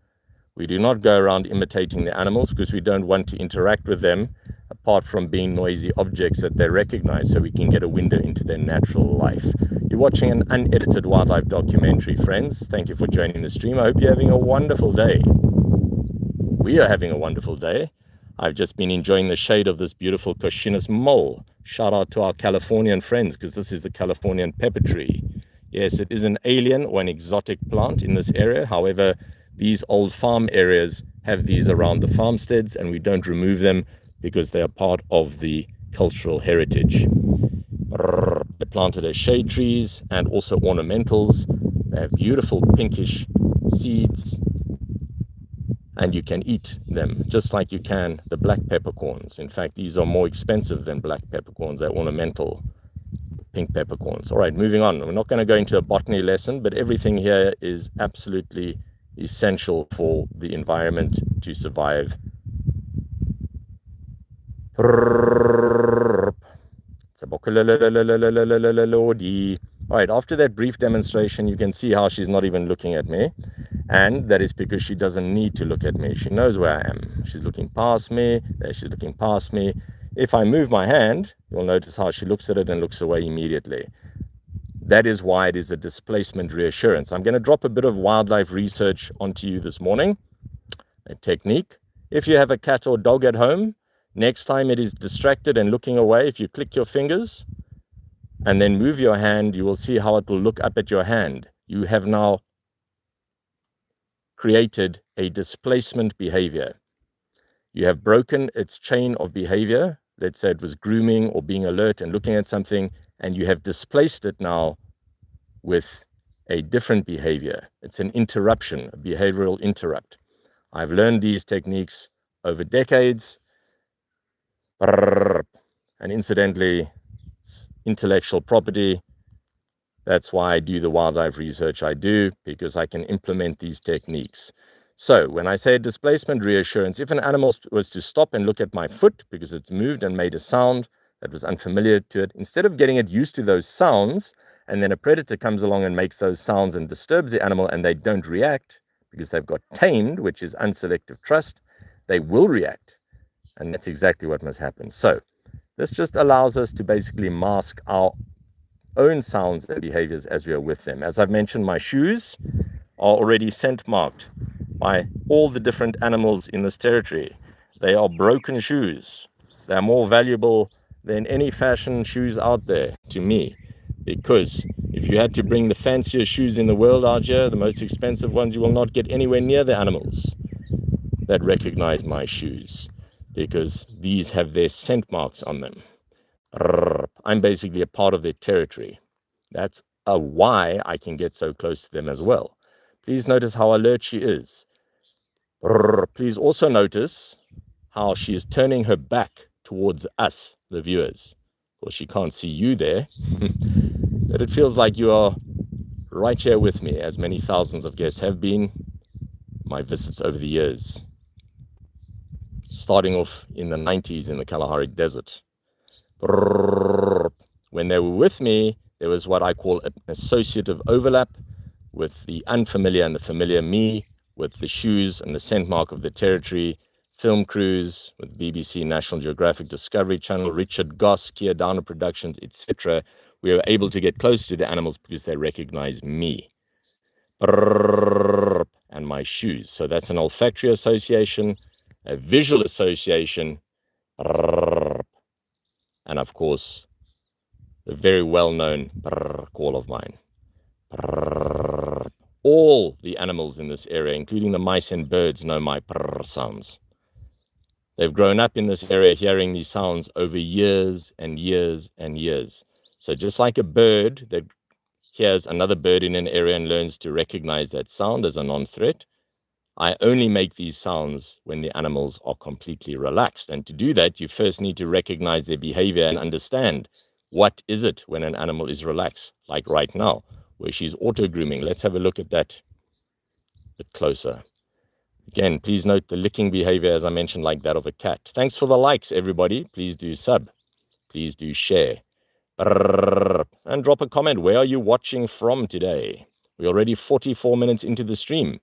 we do not go around imitating the animals because we don't want to interact with them apart from being noisy objects that they recognize, so we can get a window into their natural life. You're watching an unedited wildlife documentary, friends. Thank you for joining the stream. I hope you're having a wonderful day. We are having a wonderful day. I've just been enjoying the shade of this beautiful Cochinus mole. Shout out to our Californian friends, because this is the Californian pepper tree. Yes, it is an alien or an exotic plant in this area. However, these old farm areas have these around the farmsteads, and we don't remove them because they are part of the cultural heritage. They're planted as shade trees and also ornamentals. They have beautiful pinkish seeds, and you can eat them just like you can the black peppercorns. In fact, these are more expensive than black peppercorns. They're ornamental pink peppercorns. All right, moving on. We're not going to go into a botany lesson, but everything here is absolutely essential for the environment to survive. All right, after that brief demonstration, you can see how she's not even looking at me. And that is because she doesn't need to look at me. She knows where I am. She's looking past me. There, she's looking past me. If I move my hand, you'll notice how she looks at it and looks away immediately. That is why it is a displacement reassurance. I'm going to drop a bit of wildlife research onto you this morning, a technique. If you have a cat or dog at home, next time it is distracted and looking away, if you click your fingers and then move your hand, you will see how it will look up at your hand. You have now created a displacement behavior. You have broken its chain of behavior. Let's say it was grooming or being alert and looking at something, and you have displaced it now with a different behavior. It's an interruption, a behavioral interrupt. I've learned these techniques over decades. And incidentally, it's intellectual property. That's why I do the wildlife research I do, because I can implement these techniques. So when I say displacement reassurance, if an animal was to stop and look at my foot because it's moved and made a sound that was unfamiliar to it, instead of getting it used to those sounds, and then a predator comes along and makes those sounds and disturbs the animal and they don't react because they've got tamed, which is unselective trust, they will react. And that's exactly what must happen. So this just allows us to basically mask our own sounds and behaviors as we are with them. As I've mentioned, my shoes are already scent marked by all the different animals in this territory. They are broken shoes. They're more valuable than any fashion shoes out there to me, because if you had to bring the fanciest shoes in the world out here, the most expensive ones, you will not get anywhere near the animals that recognize my shoes, because these have their scent marks on them. I'm basically a part of their territory. That's why I can get so close to them as well. Please notice how alert she is. Please also notice how she is turning her back towards us, the viewers. Well, she can't see you there, but it feels like you are right here with me, as many thousands of guests have been, my visits over the years. Starting off in the 90s in the Kalahari Desert. When they were with me, there was what I call an associative overlap with the unfamiliar and the familiar me, with the shoes and the scent mark of the territory, film crews with BBC, National Geographic, Discovery Channel, Richard Goss, Keir Downer Productions, etc. We were able to get close to the animals because they recognize me and my shoes. So that's an olfactory association, a visual association, and of course, the very well-known call of mine. All the animals in this area, including the mice and birds, know my sounds. They've grown up in this area hearing these sounds over years and years and years. So just like a bird that hears another bird in an area and learns to recognize that sound as a non-threat, I only make these sounds when the animals are completely relaxed. And to do that, you first need to recognize their behavior and understand what is it when an animal is relaxed, like right now, where she's auto-grooming. Let's have a look at that a bit closer. Again, please note the licking behavior, as I mentioned, like that of a cat. Thanks for the likes, everybody. Please do sub. Please do share. And drop a comment. Where are you watching from today? We're already 44 minutes into the stream.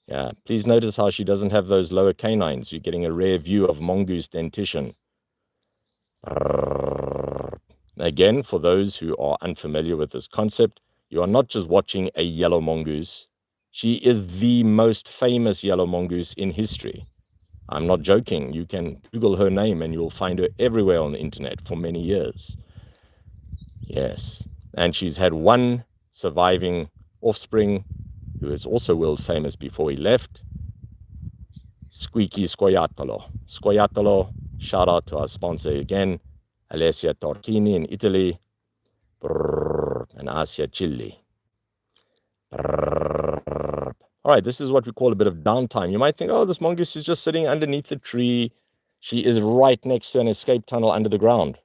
Yeah, please notice how she doesn't have those lower canines. You're getting a rare view of mongoose dentition. Again, for those who are unfamiliar with this concept, you are not just watching a yellow mongoose. She is the most famous yellow mongoose in history. I'm not joking. You can Google her name and you'll find her everywhere on the internet for many years. Yes. And she's had one surviving offspring who is also world famous before he left. Squeaky Scoiattolo. Scoiattolo, shout out to our sponsor again, Alessia Torchini in Italy, and Asia Chile. All right, this is what we call a bit of downtime. You might think, oh, this mongoose is just sitting underneath the tree. She is right next to an escape tunnel under the ground.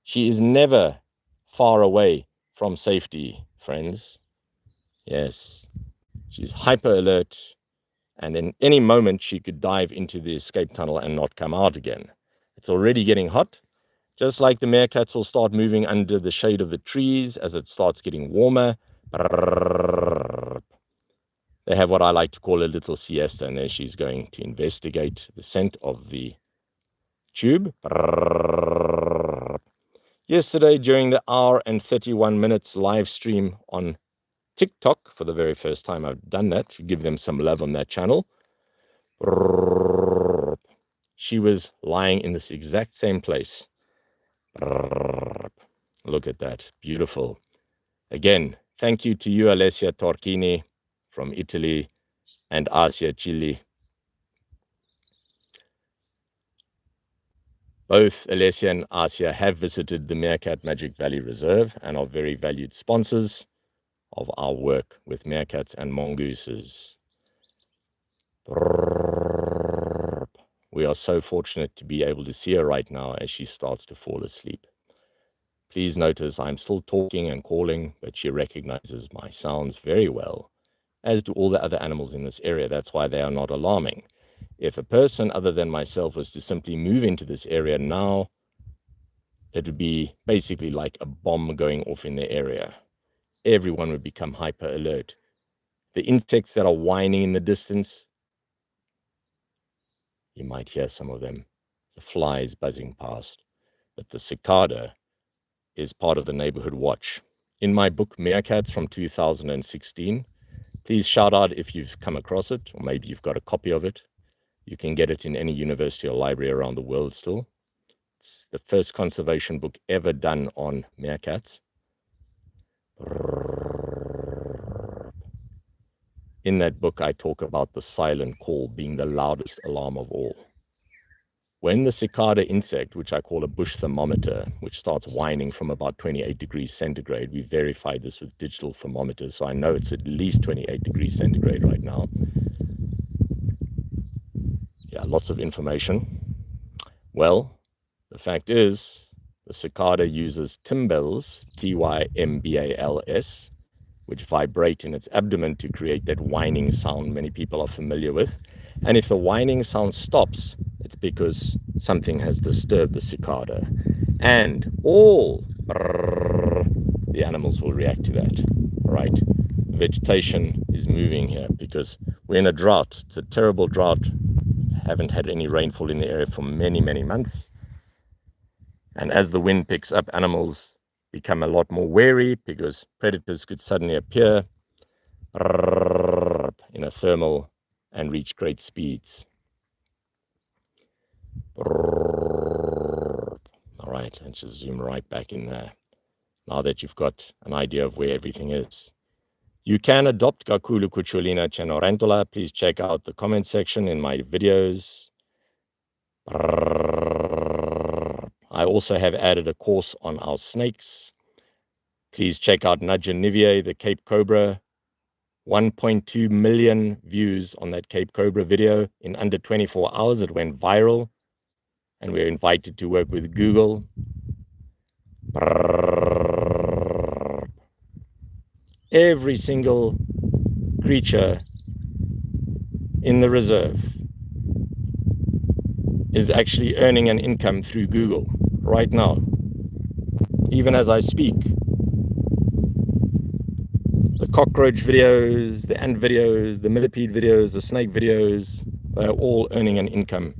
She is never far away from safety, friends. Yes, she's hyper alert, and in any moment she could dive into the escape tunnel and not come out again. It's already getting hot. Just like the meerkats will start moving under the shade of the trees as it starts getting warmer. They have what I like to call a little siesta, and there she's going to investigate the scent of the tube. Yesterday, during the hour and 31 minutes live stream on TikTok, for the very first time I've done that, to give them some love on that channel, she was lying in this exact same place. Look at that. Beautiful. Again, thank you to you, Alessia Torchini from Italy and Asia, Chile. Both Alessia and Asia have visited the Meerkat Magic Valley Reserve and are very valued sponsors of our work with Meerkats and Mongooses. We are so fortunate to be able to see her right now as she starts to fall asleep. Please notice I'm still talking and calling, but she recognizes my sounds very well, as do all the other animals in this area. That's why they are not alarming. If a person other than myself was to simply move into this area now, it would be basically like a bomb going off in the area. Everyone would become hyper alert. The insects that are whining in the distance, you might hear some of them. The flies buzzing past. But the cicada is part of the neighborhood watch. In my book, Meerkats from 2016, please shout out if you've come across it, or maybe you've got a copy of it. You can get it in any university or library around the world still. It's the first conservation book ever done on meerkats. In that book, I talk about the silent call being the loudest alarm of all. When the cicada insect, which I call a bush thermometer, which starts whining from about 28 degrees centigrade, we verified this with digital thermometers, so I know it's at least 28 degrees centigrade right now. Yeah, lots of information. Well, the fact is, the cicada uses tymbals, T-Y-M-B-A-L-S, which vibrate in its abdomen to create that whining sound many people are familiar with. And if the whining sound stops, it's because something has disturbed the cicada. And all the animals will react to that, right? Vegetation is moving here because we're in a drought. It's a terrible drought. Haven't had any rainfall in the area for many, many months. And as the wind picks up, animals become a lot more wary because predators could suddenly appear in a thermal and reach great speeds. All right, let's just zoom right back in there. Now that you've got an idea of where everything is. You can adopt Kakulu Kuchulina Cenorantula. Please check out the comment section in my videos. I also have added a course on our snakes. Please check out Nudgenivier, the Cape Cobra. 1.2 million views on that Cape Cobra video. In under 24 hours, it went viral. And we were invited to work with Google. Every single creature in the reserve is actually earning an income through Google right now, even as I speak. The cockroach videos, the ant videos, the millipede videos, the snake videos, they're all earning an income.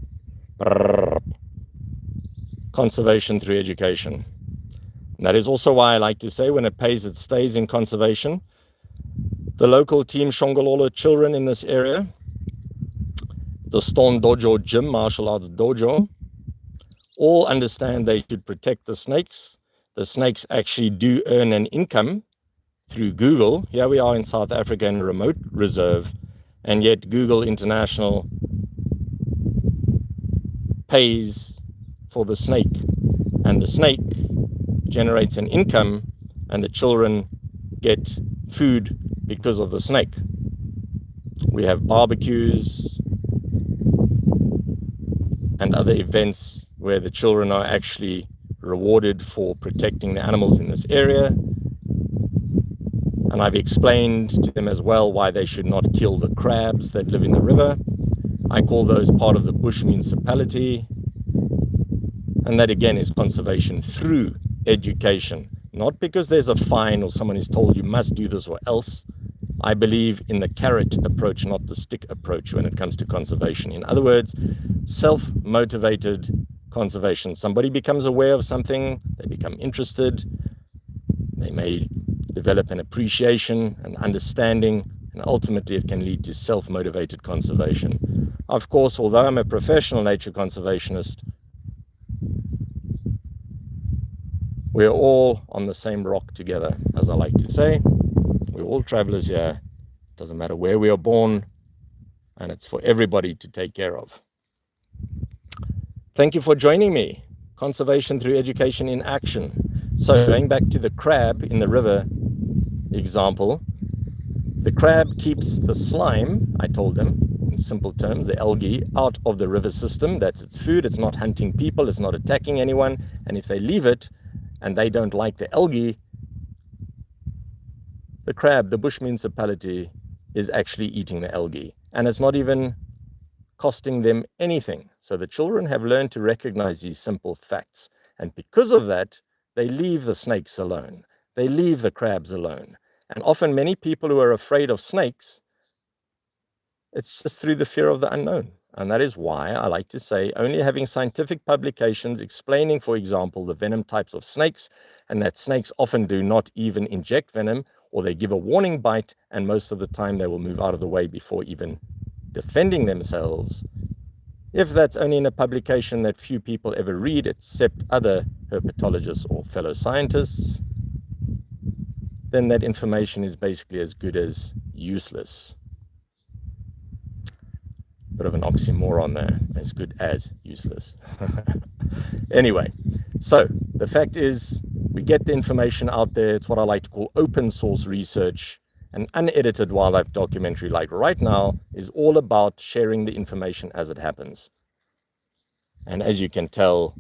Conservation through education. And that is also why I like to say when it pays, it stays in conservation. The local Team Shongololo children in this area, the Stone Dojo Gym, martial arts dojo, all understand they should protect the snakes. The snakes actually do earn an income through Google. Here we are in South Africa in a remote reserve, and yet Google International pays for the snake. And the snake generates an income, and the children get food because of the snake. We have barbecues and other events where the children are actually rewarded for protecting the animals in this area. And I've explained to them as well why they should not kill the crabs that live in the river. I call those part of the bush municipality. And that again is conservation through education, not because there's a fine or someone is told you must do this or else. I believe in the carrot approach, not the stick approach when it comes to conservation. In other words, self-motivated conservation. Somebody becomes aware of something, they become interested, they may develop an appreciation, an understanding, and ultimately it can lead to self-motivated conservation. Of course, although I'm a professional nature conservationist, we're all on the same rock together, as I like to say. We're all travelers here. It doesn't matter where we are born, and it's for everybody to take care of. Thank you for joining me. Conservation through education in action. So going back to the crab in the river example, the crab keeps the slime, I told them, in simple terms, the algae, out of the river system. That's its food. It's not hunting people. It's not attacking anyone. And if they leave it and they don't like the algae, the crab, the bush municipality, is actually eating the algae. And it's not even costing them anything. So the children have learned to recognize these simple facts. And because of that, they leave the snakes alone. They leave the crabs alone. And often many people who are afraid of snakes, it's just through the fear of the unknown. And that is why I like to say only having scientific publications explaining, for example, the venom types of snakes, and that snakes often do not even inject venom, or they give a warning bite, and most of the time they will move out of the way before even defending themselves. If that's only in a publication that few people ever read except other herpetologists or fellow scientists, then that information is basically as good as useless. Bit of an oxymoron there, as good as useless. Anyway, so the fact is we get the information out there. It's what I like to call open source research. An unedited wildlife documentary like right now is all about sharing the information as it happens. And as you can tell,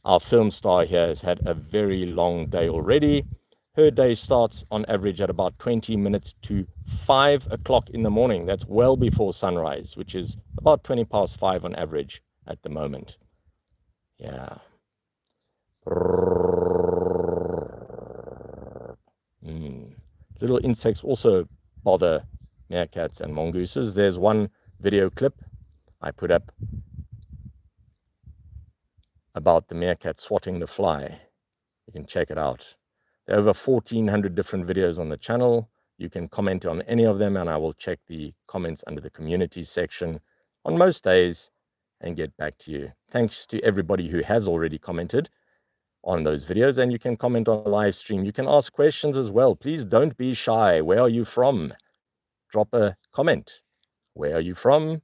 our film star here has had a very long day already. Her day starts on average at about 20 minutes to 5 o'clock in the morning. That's well before sunrise, which is about 20 past 5 on average at the moment. Yeah. Little insects also bother meerkats and mongooses. There's one video clip I put up about the meerkat swatting the fly. You can check it out. There are over 1,400 different videos on the channel. You can comment on any of them, and I will check the comments under the community section on most days and get back to you. Thanks to everybody who has already commented on those videos, and you can comment on the live stream. You can ask questions as well. Please don't be shy. Where are you from? Drop a comment. Where are you from?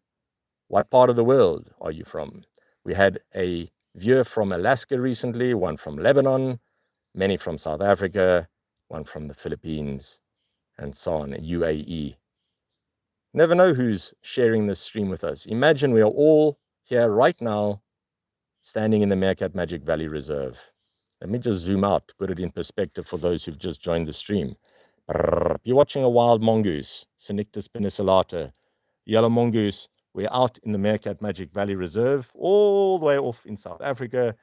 What part of the world are you from? We had a viewer from Alaska recently, one from Lebanon, many from South Africa, one from the Philippines, and so on, UAE. Never know who's sharing this stream with us. Imagine we are all here right now, standing in the Meerkat Magic Valley Reserve. Let me just zoom out to put it in perspective for those who've just joined the stream. You're watching a wild mongoose, cynictispenicillata, yellow mongoose. We're out in the Meerkat Magic Valley Reserve, all the way off in South Africa.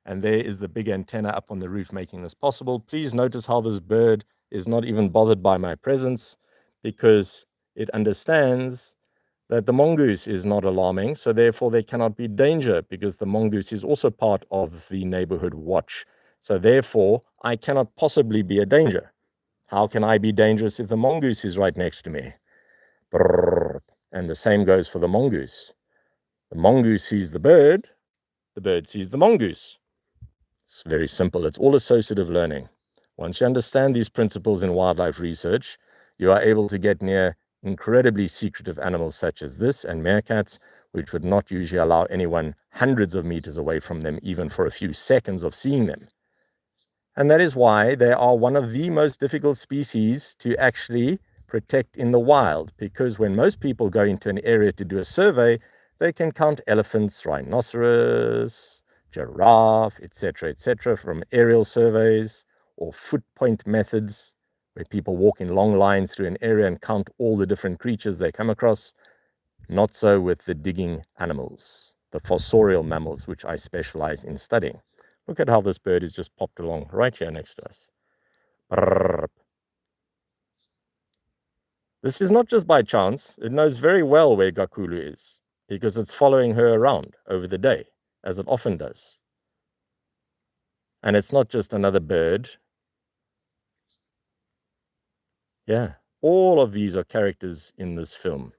And there is the big antenna up on the roof making this possible. Please notice how this bird is not even bothered by my presence, because it understands that the mongoose is not alarming. So therefore there cannot be danger, because the mongoose is also part of the neighborhood watch. So therefore I cannot possibly be a danger. How can I be dangerous if the mongoose is right next to me? And the same goes for the mongoose. The mongoose sees the bird sees the mongoose. It's very simple. It's all associative learning. Once you understand these principles in wildlife research, you are able to get near incredibly secretive animals such as this and meerkats, which would not usually allow anyone hundreds of meters away from them, even for a few seconds of seeing them. And that is why they are one of the most difficult species to actually protect in the wild, because when most people go into an area to do a survey, they can count elephants, rhinoceros, giraffe, etc., from aerial surveys or foot point methods, where people walk in long lines through an area and count all the different creatures they come across. Not so with the digging animals, the fossorial mammals, which I specialize in studying. Look at how this bird is just popped along right here next to us. Brrr. This is not just by chance. It knows very well where Gakulu is, because it's following her around over the day. as it often does. And it's not just another bird. Yeah, all of these are characters in this film.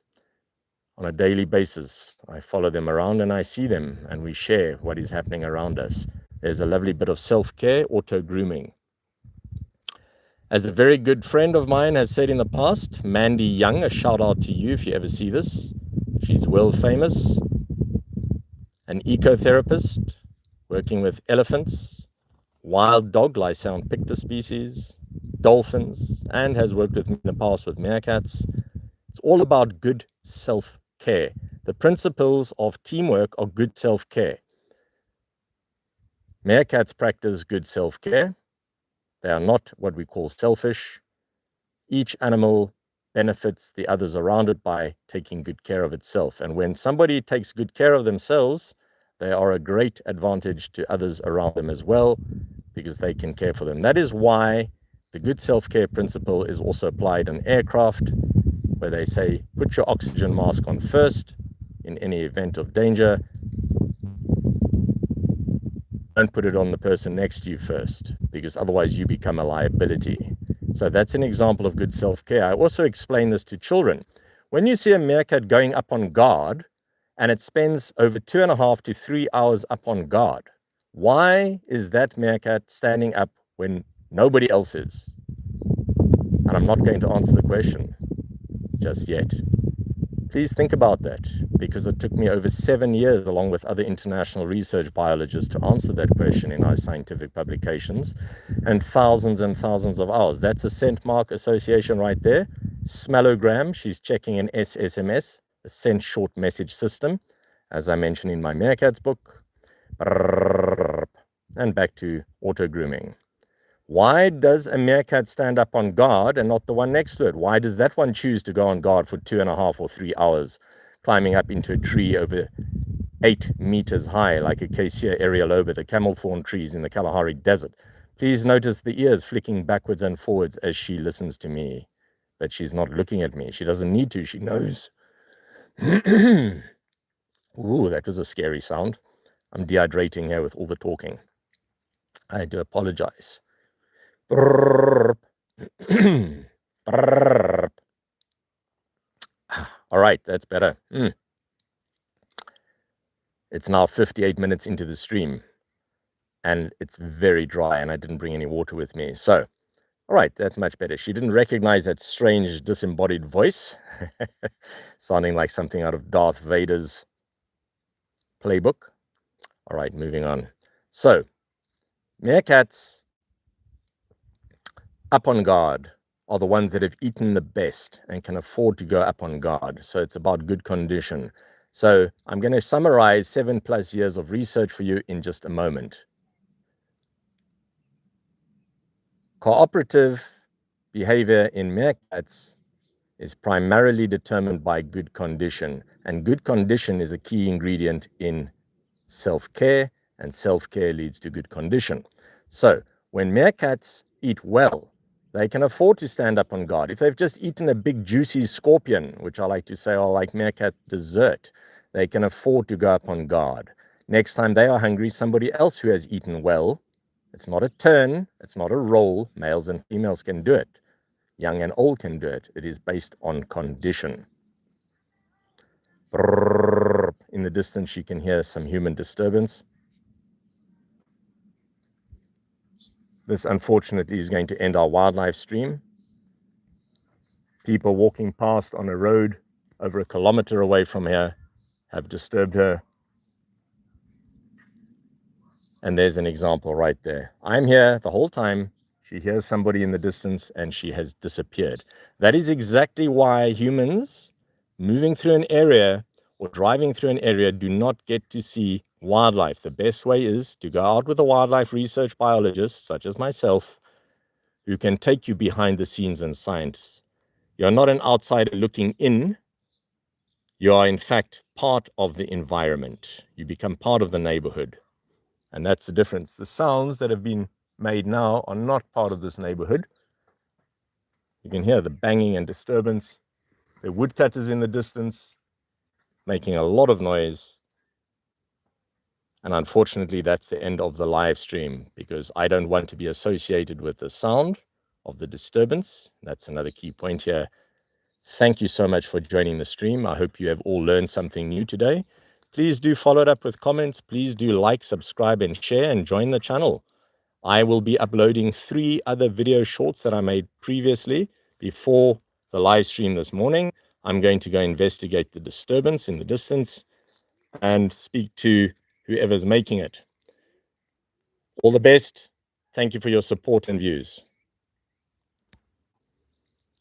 On a daily basis, I follow them around and I see them, and we share what is happening around us. There's a lovely bit of self-care, auto-grooming. As a very good friend of mine has said in the past, Mandy Young, a shout out to you if you ever see this. She's world famous, an ecotherapist, working with elephants, wild dog Lycaon pictus species, dolphins, and has worked with me in the past with meerkats. It's all about good self-care. The principles of teamwork are good self-care. Meerkats practice good self-care. They are not what we call selfish. Each animal benefits the others around it by taking good care of itself. And when somebody takes good care of themselves, they are a great advantage to others around them as well, because they can care for them. That is why the good self-care principle is also applied in aircraft, where they say, put your oxygen mask on first in any event of danger. Don't put it on the person next to you first, because otherwise you become a liability. So that's an example of good self-care. I also explain this to children. When you see a meerkat going up on guard, and it spends over 2.5 to 3 hours up on guard, why is that meerkat standing up when nobody else is? And I'm not going to answer the question just yet. Please think about that, because it took me over 7 years, along with other international research biologists, to answer that question in our scientific publications, and thousands of hours. That's a scent mark association right there. Smellogram, she's checking an SSMS, a scent short message system, as I mentioned in my Meerkats book. And back to auto grooming. Why does a meerkat stand up on guard and not the one next to it? Why does that one choose to go on guard for 2.5 or 3 hours, climbing up into a tree over 8 meters high, like Acacia areoloba, the camel thorn trees in the Kalahari Desert? Please notice the ears flicking backwards and forwards as she listens to me. But she's not looking at me. She doesn't need to. She knows. Ooh, that was a scary sound. I'm dehydrating here with all the talking. I do apologize. All right, that's better. It's now 58 minutes into the stream, and it's very dry, and I didn't bring any water with me. So, all right, that's much better. She didn't recognize that strange disembodied voice, sounding like something out of Darth Vader's playbook. All right, moving on. So, meerkats up on guard are the ones that have eaten the best and can afford to go up on guard. So it's about good condition. So I'm going to summarize 7+ years of research for you in just a moment. Cooperative behavior in meerkats is primarily determined by good condition, and good condition is a key ingredient in self-care, and self-care leads to good condition. So when meerkats eat well, they can afford to stand up on guard. If they've just eaten a big juicy scorpion, which I like to say are like meerkat dessert, they can afford to go up on guard. Next time they are hungry, somebody else who has eaten well, it's not a turn, it's not a role, males and females can do it. Young and old can do it. It is based on condition. In the distance, you can hear some human disturbance. This, unfortunately, is going to end our wildlife stream. People walking past on a road over 1 kilometer away from here have disturbed her. And there's an example right there. I'm here the whole time. She hears somebody in the distance and she has disappeared. That is exactly why humans moving through an area or driving through an area do not get to see wildlife. The best way is to go out with a wildlife research biologist, such as myself, who can take you behind the scenes in science. You're not an outsider looking in. You are, in fact, part of the environment. You become part of the neighborhood. And that's the difference. The sounds that have been made now are not part of this neighborhood. You can hear the banging and disturbance. The woodcutters in the distance making a lot of noise. And unfortunately, that's the end of the live stream because I don't want to be associated with the sound of the disturbance. That's another key point here. Thank you so much for joining the stream. I hope you have all learned something new today. Please do follow it up with comments. Please do like, subscribe, and share, and join the channel. I will be uploading 3 other video shorts that I made previously before the live stream this morning. I'm going to go investigate the disturbance in the distance and speak to whoever's making it. All the best. Thank you for your support and views.